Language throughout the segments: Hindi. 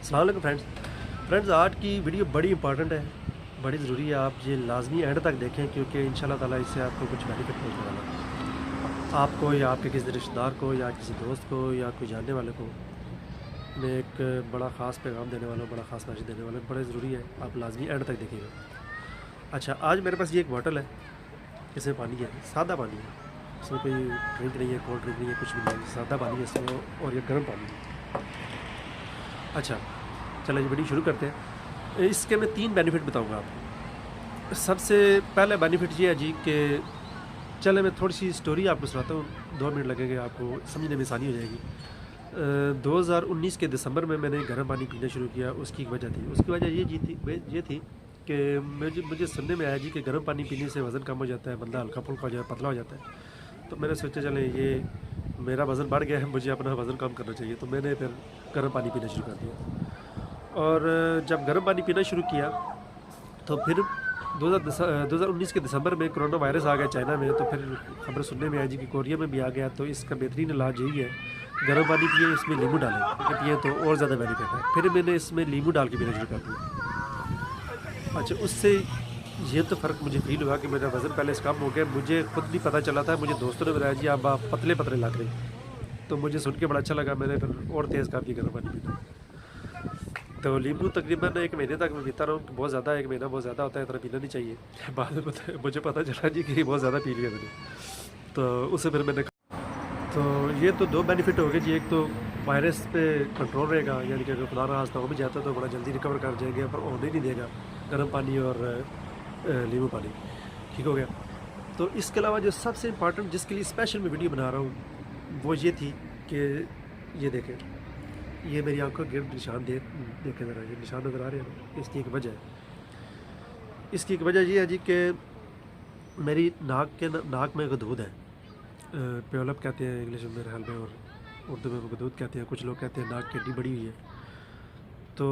अस्सलाम वालेकुम फ्रेंड्स, आज की वीडियो बड़ी इंपॉर्टेंट है, बड़ी ज़रूरी है। आप ये लाजमी एंड तक देखें क्योंकि इंशाल्लाह ताला इससे आपको कुछ बेनिफिट पहुंचने वाला है। आपको या आपके किसी रिश्तेदार को या किसी दोस्त को या कोई जानने वाले को मैं एक बड़ा ख़ास पैगाम देने वाला हूँ, बड़ा ख़ास मैसेज देने वाला हूँ। बड़ा ज़रूरी है, आप लाजमी एंड तक देखिएगा। अच्छा, आज मेरे पास ये एक बॉटल है, इसमें पानी है, सादा पानी है, इसमें कोई ड्रिंक नहीं है, कोल्ड ड्रिंक नहीं है, कुछ भी नहीं है, सादा पानी है इसमें और ये गर्म पानी है। अच्छा, चलो ये वीडियो शुरू करते हैं। इसके मैं 3 बेनिफिट बताऊंगा आपको। सबसे पहला बेनिफिट ये है जी कि चले मैं थोड़ी सी स्टोरी आपको सुनाता हूँ, 2 मिनट लगेंगे, आपको समझने में आसानी हो जाएगी। 2019 के दिसंबर में मैंने गर्म पानी पीना शुरू किया। उसकी उसकी वजह ये थी कि मुझे सुनने में आया जी कि गर्म पानी पीने से वज़न कम हो जाता है, बंदा हल्का फुल्का हो जाए, पतला हो जाता है। तो मैंने सोचा चले ये मेरा वज़न बढ़ गया है, मुझे अपना वज़न कम करना चाहिए, तो मैंने फिर गर्म पानी पीना शुरू कर दिया। और जब गर्म पानी पीना शुरू किया तो फिर 2019 के दिसंबर में कोरोना वायरस आ गया चाइना में। तो फिर खबर सुनने में आई जी कि कोरिया में भी आ गया। तो इसका बेहतरीन इलाज यही है, गर्म पानी पिए, इसमें नींबू डालें, क्योंकि पिए तो और ज़्यादा बेनिफिट है। फिर मैंने इसमें नींबू डाल के पीना शुरू कर दिया। अच्छा, उससे ये तो फ़र्क मुझे फील हुआ कि मेरा वज़न पहले से कम हो गया। मुझे खुद भी पता चला था, मुझे दोस्तों ने बताया जी अब आप पतले पतले लग रहे हैं। तो मुझे सुन के बड़ा अच्छा लगा। मैंने फिर और तेज़ कर दी गर्म पानी पीना। तो नींबू तकरीबन 1 महीने तक मैं पीता रहूँ। बहुत ज़्यादा, 1 महीना बहुत ज़्यादा होता है, इतना पीना नहीं चाहिए। बाद में मुझे पता चला जी कि बहुत ज़्यादा पी लिया मैंने। तो उससे फिर मैंने, तो ये तो 2 बेनिफिट हो गए जी। एक तो वायरस पे कंट्रोल रहेगा, यानी कि अगर खुदा ना खास्ता हो भी जाता है तो बड़ा जल्दी रिकवर कर जाएंगे, पर होने नहीं देगा गर्म पानी और नींबू पानी। ठीक हो गया। तो इसके अलावा जो सबसे इम्पॉर्टेंट, जिसके लिए स्पेशल मैं वीडियो बना रहा हूँ, वो ये थी कि ये देखें, ये मेरी आंखों के निशान देखें ज़रा, ये निशान नज़र आ रहे हैं। इसकी एक वजह है, इसकी एक वजह ये है जी कि मेरी नाक में गदूद है। प्योलप कहते हैं इंग्लिश में मेरे ख्याल में, और उर्दू में गदूद कहते हैं। कुछ लोग कहते हैं नाक की हड्डी बड़ी हुई है। तो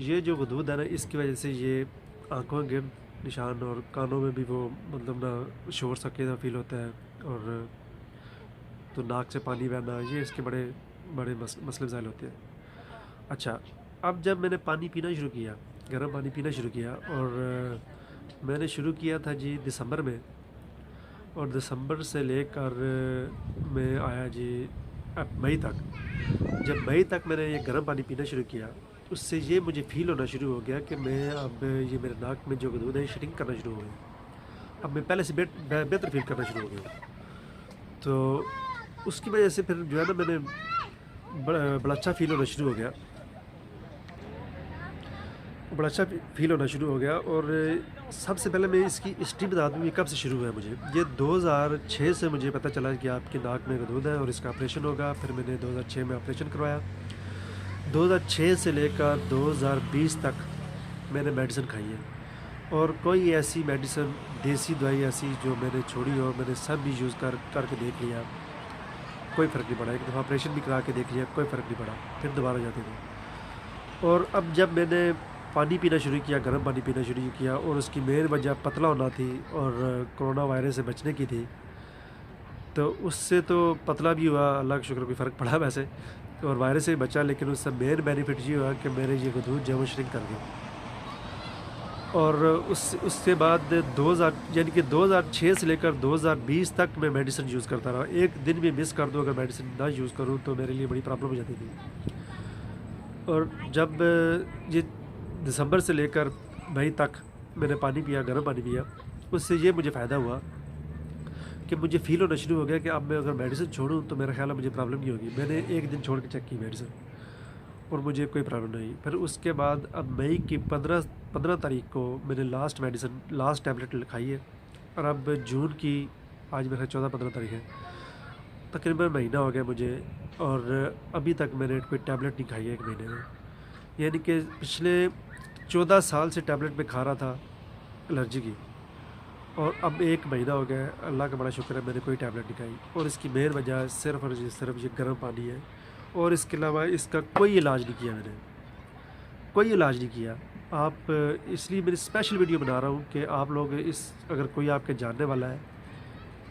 ये जो गदूद है ना, इसकी वजह से ये आंखों के निशान और कानों में भी वो मतलब ना शोर सकेदा फील होता है, और तो नाक से पानी बहना, ये इसके बड़े बड़े मसले ज़ाहिर होते हैं। अच्छा, अब जब मैंने पानी पीना शुरू किया, गर्म पानी पीना शुरू किया, और मैंने शुरू किया था जी दिसंबर में, और दिसंबर से लेकर मैं आया जी अब मई तक। जब मई तक मैंने ये गर्म पानी पीना शुरू किया, उससे ये मुझे फ़ील होना शुरू हो गया कि मैं अब ये मेरे नाक में जो गदूद है श्रिंक करना शुरू हो गया। अब मैं पहले से बेहतर फील करना शुरू हो गया। तो उसकी वजह से फिर जो है ना, मैंने बड़ा अच्छा फ़ील होना शुरू हो गया, बड़ा अच्छा फ़ील होना शुरू हो गया। और सबसे पहले मैं इसकी हिस्ट्री बता दूँ, ये कब से शुरू हुआ है मुझे। ये 2006 से मुझे पता चला कि आपकी नाक में गदूद है और इसका ऑपरेशन होगा। फिर मैंने 2006 में ऑपरेशन करवाया। 2006 से लेकर 2020 तक मैंने मेडिसिन खाई है, और कोई ऐसी मेडिसिन, देसी दवाई ऐसी जो मैंने छोड़ी, और मैंने सब भी यूज़ करके देख लिया, कोई फ़र्क नहीं पड़ा। एक दफ़ा ऑपरेशन भी करा के देख लिया, कोई फ़र्क नहीं पड़ा, फिर दोबारा जाते थे। और अब जब मैंने पानी पीना शुरू किया, गर्म पानी पीना शुरू किया, और उसकी मेन वजह पतला होना थी और कोरोना वायरस से बचने की थी, तो उससे तो पतला भी हुआ, अल्लाह का शुक्र, कोई फ़र्क पड़ा वैसे, और वायरस से भी बचा। लेकिन उससे मेन बेनिफिट ये हुआ कि मेरे ये गदूद जो वो श्रिंक कर गए। और उसके बाद 2000 यानी कि 2006 से लेकर 2020 तक मैं मेडिसिन यूज़ करता रहा। एक दिन भी मिस कर दूँ अगर मेडिसिन ना यूज़ करूँ तो मेरे लिए बड़ी प्रॉब्लम हो जाती थी। और जब ये दिसंबर से लेकर मई तक मैंने पानी पिया, गर्म पानी पिया, उससे ये मुझे फ़ायदा हुआ कि मुझे फ़ील होना शुरू हो गया कि अब मैं अगर मेडिसिन छोड़ूं तो मेरा ख़्याल है मुझे प्रॉब्लम नहीं होगी। मैंने एक दिन छोड़ के चेक की मेडिसिन, और मुझे कोई प्रॉब्लम नहीं। फिर उसके बाद अब मई की 15 तारीख को मैंने लास्ट टैबलेट खाई है, और अब जून की आज मेरा 14-15 तारीख है, तकरीबन महीना हो गया मुझे, और अभी तक मैंने कोई टैबलेट नहीं खाई है 1 महीने में। यानी कि पिछले 14 साल से टैबलेट में खा रहा था एलर्जी की, और अब 1 महीना हो गया है, अल्लाह का बड़ा शुक्र है, मैंने कोई टैबलेट नहीं खाई। और इसकी मेन वजह सिर्फ़ और सिर्फ ये गर्म पानी है, और इसके अलावा इसका कोई इलाज नहीं किया मैंने, कोई इलाज नहीं किया। आप इसलिए मेरी स्पेशल वीडियो बना रहा हूँ कि आप लोग अगर कोई आपके जानने वाला है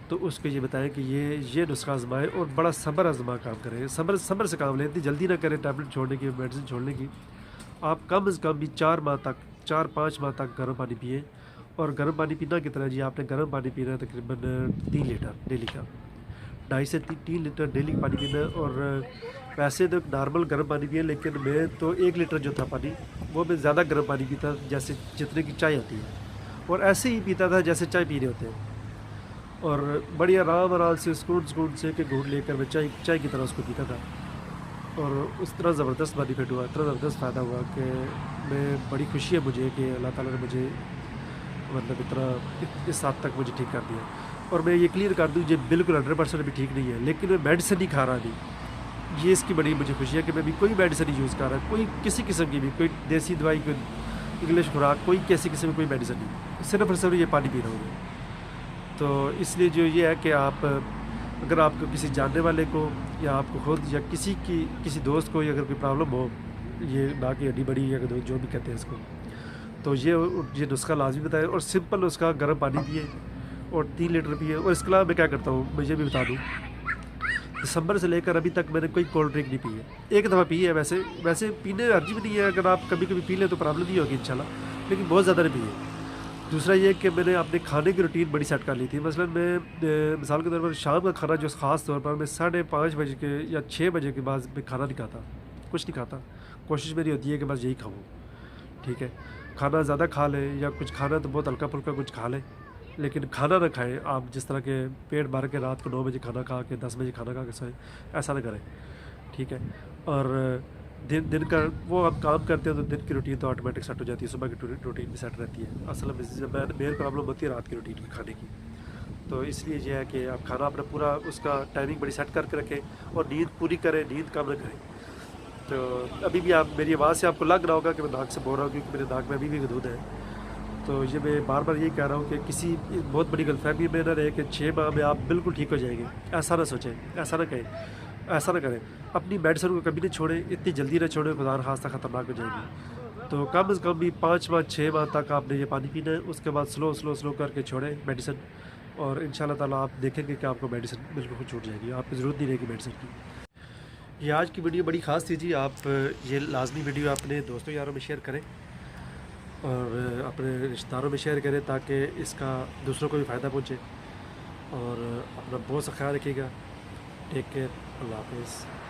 तो उसको ये बताएं कि ये नुस्खा आजमाएं, और बड़ा सब्र आजमा काम करें, सब्र से काम लें, इतनी जल्दी ना करें टैबलेट छोड़ने की, मेडिसिन छोड़ने की। आप कम से कम भी 4-5 माह तक गर्म पानी पिए। और गर्म पानी पीना कितना है जी, आपने गर्म पानी पीना है तकरीबन 3 लीटर डेली का, 2.5 से 3 लीटर डेली पानी पीना है। और वैसे तो नॉर्मल गर्म पानी पिए, लेकिन मैं तो 1 लीटर जो था पानी, वो मैं ज़्यादा गर्म पानी पीता जैसे जितने की चाय होती है, और ऐसे ही पीता था जैसे चाय पी रहे होते हैं। और बड़ी आराम से सुकून से कि घूट लेकर मैं चाय की तरह उसको पीता था। और उस तरह ज़बरदस्त बेनिफिट हुआ, इतना ज़बरदस्त फ़ायदा हुआ कि मैं, बड़ी खुशी है मुझे कि अल्लाह ताला ने मुझे मतलब इतना इस हद तक मुझे ठीक कर दिया। और मैं ये क्लियर कर दूँ, ये बिल्कुल 100% भी ठीक नहीं है, लेकिन मैं मेडिसिन नहीं खा रहा नहीं, ये इसकी बड़ी मुझे खुशी है कि मैं भी कोई मेडिसिन नहीं यूज़ कर रहा, कोई किसी किस्म की भी, कोई देसी दवाई, कोई इंग्लिश खुराक, कोई किसी किस्म की कोई मेडिसिन नहीं, सिर्फ और सिर्फ ये पानी पी रहा हूँ मैं। तो इसलिए जो ये है कि आप, अगर आपको किसी जानने वाले को या आपको खुद या किसी दोस्त को अगर कोई प्रॉब्लम हो, ये नाक की हड्डी बड़ी या जो भी कहते हैं इसको, तो ये नुस्खा लाजमी बताएं। और सिंपल नुस्खा, गर्म पानी पिए और 3 लीटर पिए। और इसके अलावा मैं क्या करता हूँ, मैं ये भी बता दूँ, दिसंबर से लेकर अभी तक मैंने कोई कोल्ड ड्रिंक नहीं पी है। एक दफ़ा पी है, वैसे पीने अर्जी भी नहीं है, अगर आप कभी कभी पी लें तो प्रॉब्लम नहीं होगी इंशाल्लाह, लेकिन बहुत ज़्यादा नहीं पी है। दूसरा ये कि मैंने अपने खाने की रूटीन बड़ी सेट कर ली थी। मसलन मैं मिसाल के तौर पर शाम का खाना जो ख़ास तौर पर मैं 5:30 बजे के या 6 बजे के बाद मैं खाना नहीं खाता, कुछ नहीं खाता। कोशिश मेरी होती है कि बस यही खाऊँ, ठीक है। खाना ज़्यादा खा लें या कुछ खाना तो बहुत हल्का फुल्का कुछ खा लें, लेकिन खाना ना खाएं आप जिस तरह के पेट भर के रात को 9 बजे खाना खा के 10 बजे खाना खा के सोएं, ऐसा ना करें, ठीक है। और दिन का वो आप काम करते हैं तो दिन की रूटीन तो ऑटोमेटिक सेट हो जाती है, सुबह की रूटीन भी सेट रहती है। असल में जब मेन प्रॉब्लम होती है रात की रूटीन की, खाने की। तो इसलिए यह है कि आप खाना अपना पूरा उसका टाइमिंग बड़ी सेट करके रखें और नींद पूरी करें, नींद कम ना करें। तो अभी भी आप, मेरी आवाज़ से आपको लग रहा होगा कि मैं नाक से बोल रहा हूँ, क्योंकि मेरे नाक में अभी भी गदूद है। तो ये मैं बार बार यही कह रहा हूँ कि किसी बहुत बड़ी गलतफहमी में ना रहे कि 6 माह में आप बिल्कुल ठीक हो जाएंगे, ऐसा ना सोचें, ऐसा ना कहें, ऐसा ना करें। अपनी मेडिसिन को कभी नहीं छोड़ें, इतनी जल्दी ना छोड़ें, खुदा न खास्ता ख़तरनाक हो जाएगी। तो कम से कम भी 5 माह 6 माह तक आपने ये पानी पीना है, उसके बाद स्लो करके छोड़ें मेडिसिन। और इंशाल्लाह ताला आप देखेंगे कि आपको मेडिसिन बिल्कुल छूट जाएगी, आपकी ज़रूरत नहीं रहेगी मेडिसिन की। ये आज की वीडियो बड़ी ख़ास थी जी। आप ये लाजमी वीडियो अपने दोस्तों यारों में शेयर करें और अपने रिश्तेदारों में शेयर करें, ताकि इसका दूसरों को भी फ़ायदा पहुँचे। और अपना बहुत सा ख्याल रखिएगा। टेक केयर, अल्लाह हाफ़िज़।